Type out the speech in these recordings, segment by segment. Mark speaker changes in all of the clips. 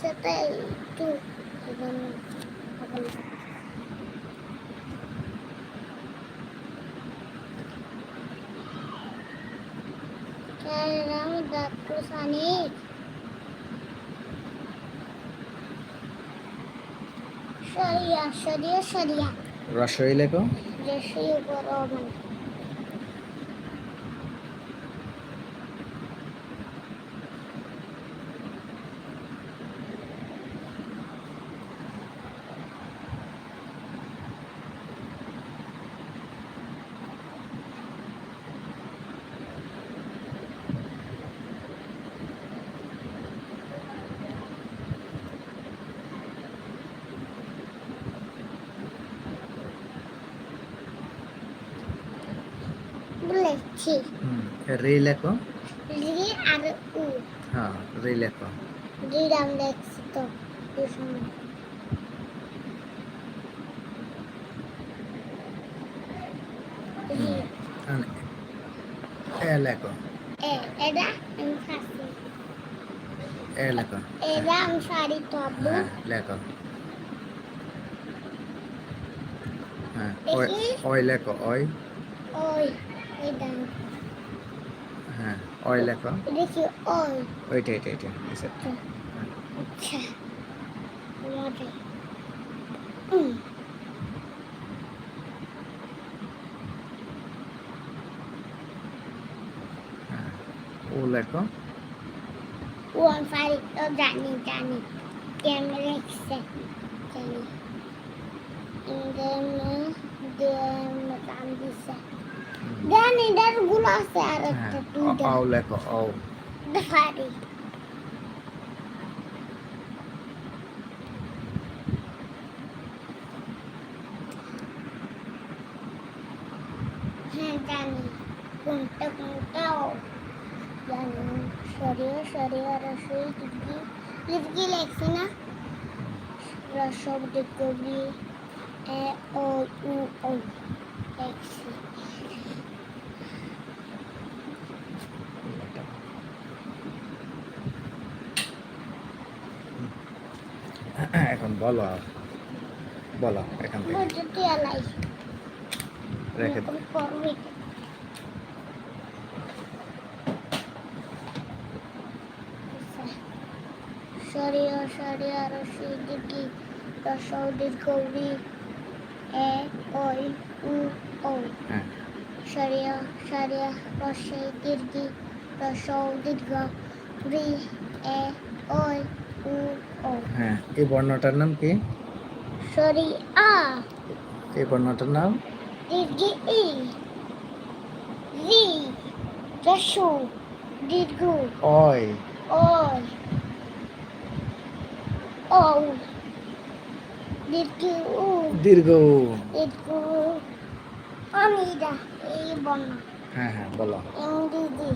Speaker 1: সাথে একটু
Speaker 2: রসই লেখো।
Speaker 1: বলেছি
Speaker 2: রে লেখো।
Speaker 1: রি আর উ।
Speaker 2: হ্যাঁ, রে লেখো।
Speaker 1: রি রাম দেখছি তো এই সময়।
Speaker 2: এ লেখো।
Speaker 1: এটা আমি খাচ্ছি।
Speaker 2: এ লেখো।
Speaker 1: এটা আমি শাড়ি তো আব্বু।
Speaker 2: হ্যাঁ, লেখো। হ্যাঁ, ওই লেখো। ওই।
Speaker 1: ওই এটা
Speaker 2: হ্যাঁ, ওই লেখো।
Speaker 1: দেখি ওই।
Speaker 2: ওইটা এটা
Speaker 1: আচ্ছা মজা।
Speaker 2: হ্যাঁ, ও লেখো।
Speaker 1: ও আমি শাড়ি তো জানি কেমন লেখছে জানি। কাম দিছে জানি এটার গুলো আছে আর একটা দুইটা
Speaker 2: ও লেখো। ও
Speaker 1: শাড়ি। হ্যাঁ জানি কোনটাও জানি। সরিয়ে রসই দিদি লেখছি না। রসব কবি এ ও উ ও লেখছি।
Speaker 2: এখন বলো এখান থেকে রেখে দাও।
Speaker 1: সরিয়া রসই দিদি রসব কবি এ ওই উ ও সরিয়া রসই দিদি রসব রি এ ওই উ ও।
Speaker 2: হ্যাঁ, এই বর্ণটার নাম কি?
Speaker 1: সরিয়া।
Speaker 2: এই বর্ণটার নাম
Speaker 1: দীর্ঘ ই রি রসু দীর্ঘ
Speaker 2: ওই।
Speaker 1: ওই ও দীর্ঘ উ
Speaker 2: দীর্ঘ উ।
Speaker 1: দীর্ঘ আমি এই বর্ণ।
Speaker 2: হ্যাঁ, বলো।
Speaker 1: ইংরেজি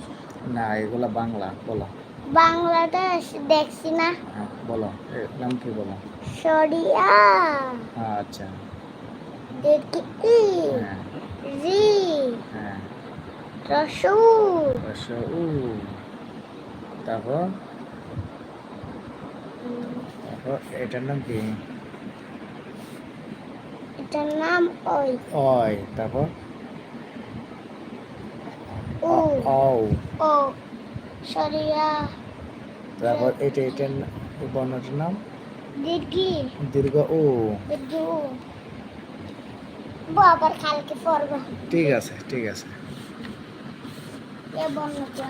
Speaker 2: না, এগুলা বাংলা। বলো।
Speaker 1: বাংলাটা দেখছি না।
Speaker 2: হ্যাঁ, বলো। এর নাম কি বলো?
Speaker 1: সরিয়া।
Speaker 2: আচ্ছা।
Speaker 1: দীর্ঘ ই
Speaker 2: হ্যাঁ।
Speaker 1: রি
Speaker 2: হ্যাঁ।
Speaker 1: রসু
Speaker 2: উ। তারপর এটার নাম কি?
Speaker 1: এটার নাম ওই।
Speaker 2: ওই। তারপর
Speaker 1: উ
Speaker 2: ও।
Speaker 1: সরিয়া।
Speaker 2: তারপর এটার এই বর্ণটার নাম দীর্ঘ ও।
Speaker 1: দীর্ঘ উ। বাবার কালকে পড়ব।
Speaker 2: ঠিক আছে।
Speaker 1: এ বর্ণটা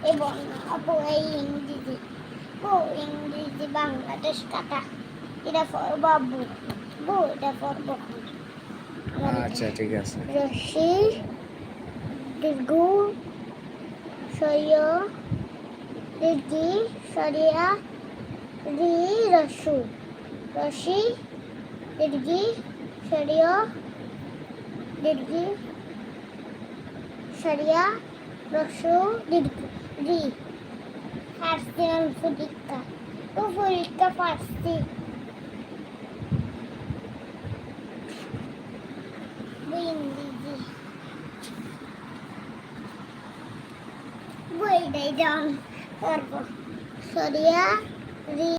Speaker 1: এ বর্ণ আপু এই ইংরেজি বাংলাদেশ কাটা এটা পড়ব আব্বু। এটা পড়ব।
Speaker 2: আচ্ছা, ঠিক আছে।
Speaker 1: রশি দীর্ঘ সরিয়া দীর্ঘ সরিয়া রি রসু রশি দীর্ঘ সরিয়া দীর্ঘ সরিয়া রসু দীর্ঘ রি। ফার্সি পরীক্ষা ফার্সি ইংরেজি বইটাই যান করবো। সরিয়া রি